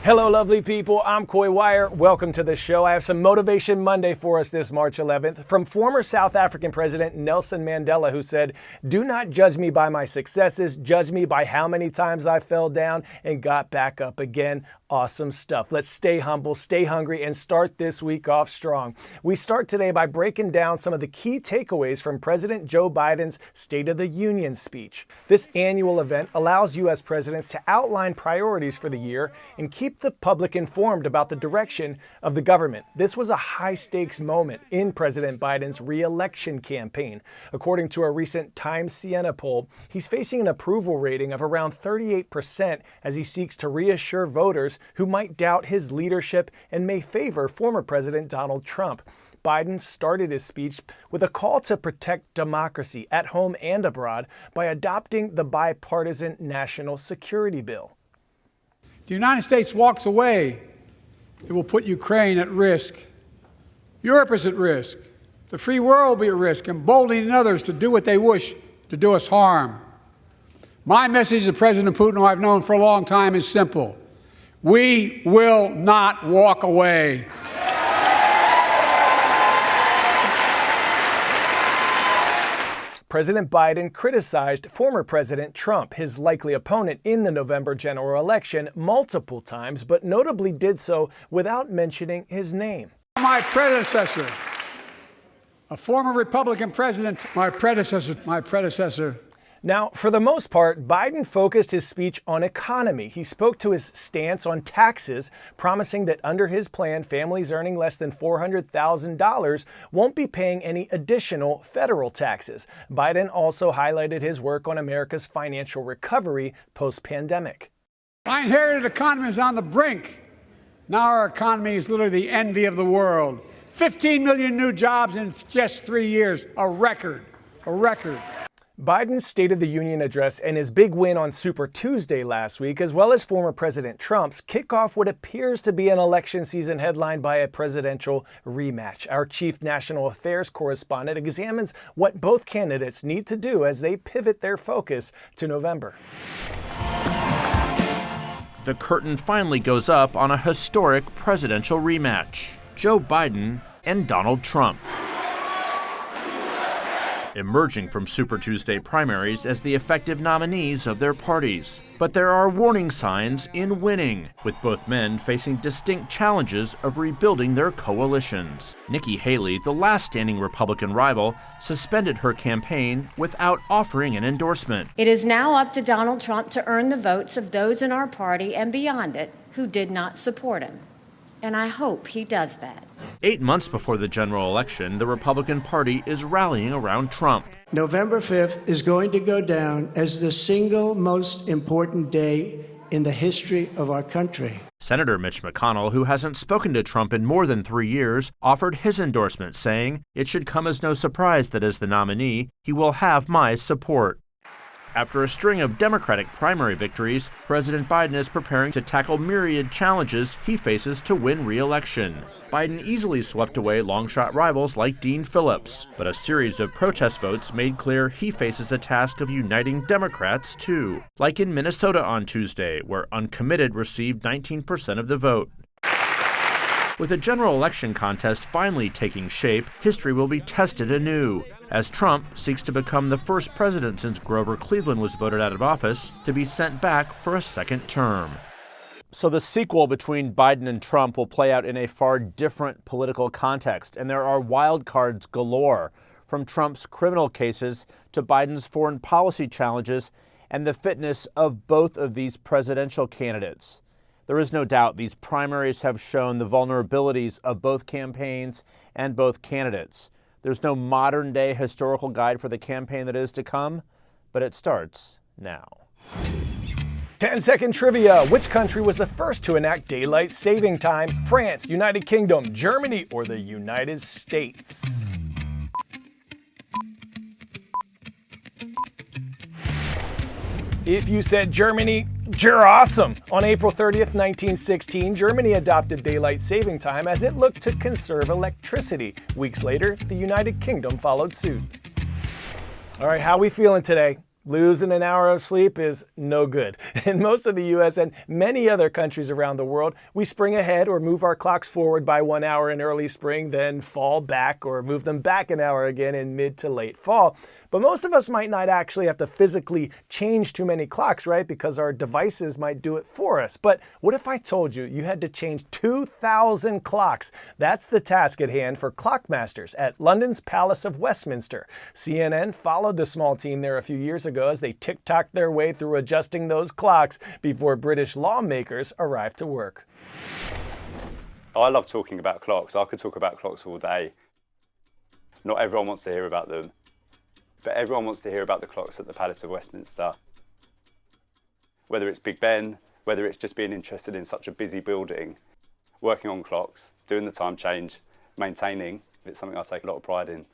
Hello, lovely people. I'm Coy Wire. Welcome to the show. I have some Motivation Monday for us this March 11th from former South African President Nelson Mandela, who said, "Do not judge me by my successes. Judge me by how many times I fell down and got back up again." Awesome stuff. Let's stay humble, stay hungry, and start this week off strong. We start today by breaking down some of the key takeaways from President Joe Biden's State of the Union speech. This annual event allows U.S. presidents to outline priorities for the year and keep the public informed about the direction of the government. This was a high-stakes moment in President Biden's re-election campaign. According to a recent Times Siena poll, he's facing an approval rating of around 38% as he seeks to reassure voters who might doubt his leadership and may favor former President Donald Trump. Biden started his speech with a call to protect democracy at home and abroad by adopting the bipartisan national security bill. If the United States walks away, it will put Ukraine at risk. Europe is at risk. The free world will be at risk, emboldening others to do what they wish to do us harm. My message to President Putin, who I've known for a long time, is simple. We will not walk away. President Biden criticized former President Trump, his likely opponent in the November general election, multiple times, but notably did so without mentioning his name. My predecessor, a former Republican president, my predecessor. Now, for the most part, Biden focused his speech on economy. He spoke to his stance on taxes, promising that under his plan, families earning less than $400,000 won't be paying any additional federal taxes. Biden also highlighted his work on America's financial recovery post-pandemic. My inherited economy is on the brink. Now our economy is literally the envy of the world. 15 million new jobs in just 3 years, a record. Biden's State of the Union address and his big win on Super Tuesday last week, as well as former President Trump's, kick off what appears to be an election season headlined by a presidential rematch. Our chief national affairs correspondent examines what both candidates need to do as they pivot their focus to November. The curtain finally goes up on a historic presidential rematch. Joe Biden and Donald Trump, emerging from Super Tuesday primaries as the effective nominees of their parties. But there are warning signs in winning, with both men facing distinct challenges of rebuilding their coalitions. Nikki Haley, the last standing Republican rival, suspended her campaign without offering an endorsement. It is now up to Donald Trump to earn the votes of those in our party and beyond it who did not support him. And I hope he does that. 8 months before the general election, the Republican Party is rallying around Trump. November 5th is going to go down as the single most important day in the history of our country. Senator Mitch McConnell, who hasn't spoken to Trump in more than 3 years, offered his endorsement, saying, "It should come as no surprise that as the nominee, he will have my support." After a string of Democratic primary victories, President Biden is preparing to tackle myriad challenges he faces to win re-election. Biden easily swept away long-shot rivals like Dean Phillips, but a series of protest votes made clear he faces a task of uniting Democrats too, like in Minnesota on Tuesday, where Uncommitted received 19% of the vote. With the general election contest finally taking shape, history will be tested anew, as Trump seeks to become the first president since Grover Cleveland was voted out of office to be sent back for a second term. So the sequel between Biden and Trump will play out in a far different political context, and there are wild cards galore, from Trump's criminal cases to Biden's foreign policy challenges and the fitness of both of these presidential candidates. There is no doubt these primaries have shown the vulnerabilities of both campaigns and both candidates. There's no modern-day historical guide for the campaign that is to come, but it starts now. 10-second trivia. Which country was the first to enact daylight saving time? France, United Kingdom, Germany, or the United States? If you said Germany, you're awesome. On April 30th, 1916, Germany adopted daylight saving time as it looked to conserve electricity. Weeks later, the United Kingdom followed suit. All right, how are we feeling today? Losing an hour of sleep is no good. In most of the US and many other countries around the world, we spring ahead or move our clocks forward by 1 hour in early spring, then fall back or move them back an hour again in mid to late fall. But most of us might not actually have to physically change too many clocks, right? Because our devices might do it for us. But what if I told you you had to change 2,000 clocks? That's the task at hand for clockmasters at London's Palace of Westminster. CNN followed the small team there a few years ago as they tick-tocked their way through adjusting those clocks before British lawmakers arrived to work. I love talking about clocks. I could talk about clocks all day. Not everyone wants to hear about them. But everyone wants to hear about the clocks at the Palace of Westminster. Whether it's Big Ben, whether it's just being interested in such a busy building, working on clocks, doing the time change, maintaining, it's something I take a lot of pride in.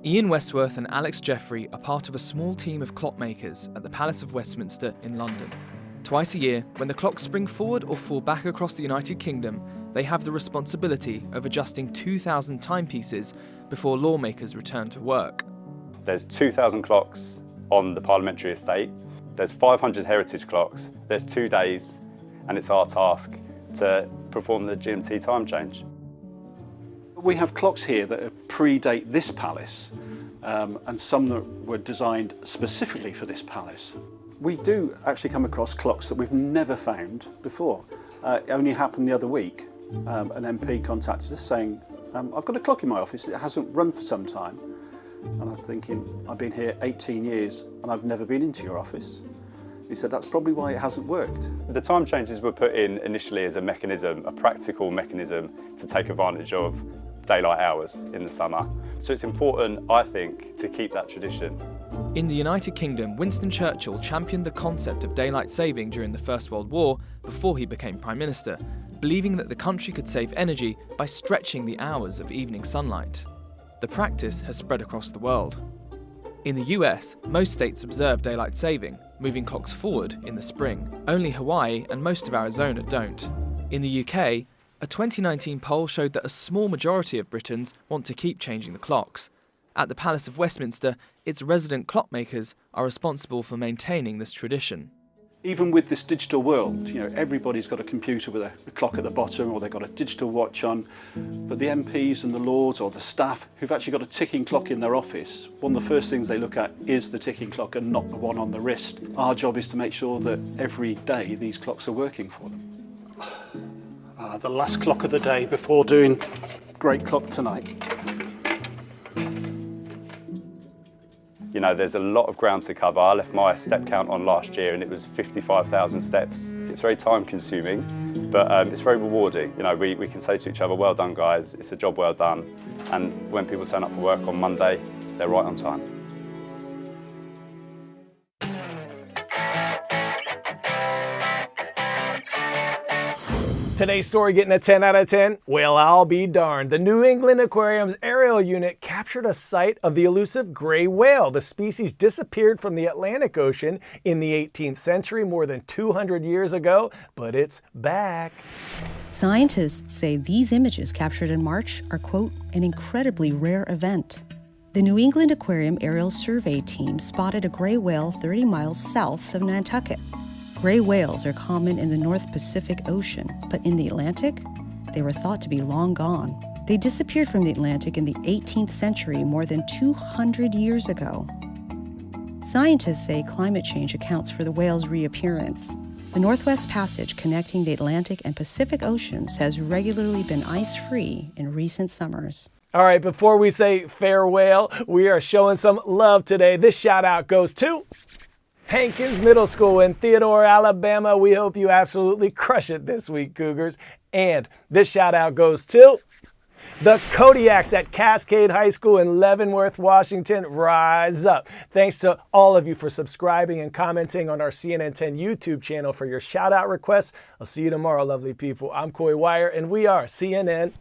Ian Westworth and Alex Jeffrey are part of a small team of clockmakers at the Palace of Westminster in London. Twice a year, when the clocks spring forward or fall back across the United Kingdom, they have the responsibility of adjusting 2,000 timepieces before lawmakers return to work. There's 2,000 clocks on the parliamentary estate, there's 500 heritage clocks, there's 2 days, and it's our task to perform the GMT time change. We have clocks here that predate this palace, and some that were designed specifically for this palace. We do actually come across clocks that we've never found before. It only happened the other week. An MP contacted us saying, I've got a clock in my office, it hasn't run for some time. And I'm thinking, I've been here 18 years and I've never been into your office. He said, that's probably why it hasn't worked. The time changes were put in initially as a mechanism, a practical mechanism to take advantage of daylight hours in the summer. So it's important, I think, to keep that tradition. In the United Kingdom, Winston Churchill championed the concept of daylight saving during the First World War before he became Prime Minister, believing that the country could save energy by stretching the hours of evening sunlight. The practice has spread across the world. In the US, most states observe daylight saving, moving clocks forward in the spring. Only Hawaii and most of Arizona don't. In the UK, a 2019 poll showed that a small majority of Britons want to keep changing the clocks. At the Palace of Westminster, its resident clockmakers are responsible for maintaining this tradition. Even with this digital world, everybody's got a computer with a clock at the bottom, or they've got a digital watch on. But the MPs and the Lords or the staff who've actually got a ticking clock in their office, one of the first things they look at is the ticking clock and not the one on the wrist. Our job is to make sure that every day these clocks are working for them. The last clock of the day before doing Great Clock Tonight. There's a lot of ground to cover. I left my step count on last year and it was 55,000 steps. It's very time consuming, but it's very rewarding. We can say to each other, well done guys, it's a job well done. And when people turn up for work on Monday, they're right on time. Today's story getting a 10 out of 10? Well, I'll be darned. The New England Aquarium's aerial unit captured a sight of the elusive gray whale. The species disappeared from the Atlantic Ocean in the 18th century, more than 200 years ago, but it's back. Scientists say these images captured in March are, quote, an incredibly rare event. The New England Aquarium aerial survey team spotted a gray whale 30 miles south of Nantucket. Gray whales are common in the North Pacific Ocean, but in the Atlantic, they were thought to be long gone. They disappeared from the Atlantic in the 18th century, more than 200 years ago. Scientists say climate change accounts for the whale's reappearance. The Northwest Passage connecting the Atlantic and Pacific Oceans has regularly been ice-free in recent summers. All right, before we say farewell, we are showing some love today. This shout out goes to Hankins Middle School in Theodore, Alabama. We hope you absolutely crush it this week, Cougars. And this shout out goes to the Kodiaks at Cascade High School in Leavenworth, Washington. Rise up. Thanks to all of you for subscribing and commenting on our CNN 10 YouTube channel for your shout out requests. I'll see you tomorrow, lovely people. I'm Coy Wire, and we are CNN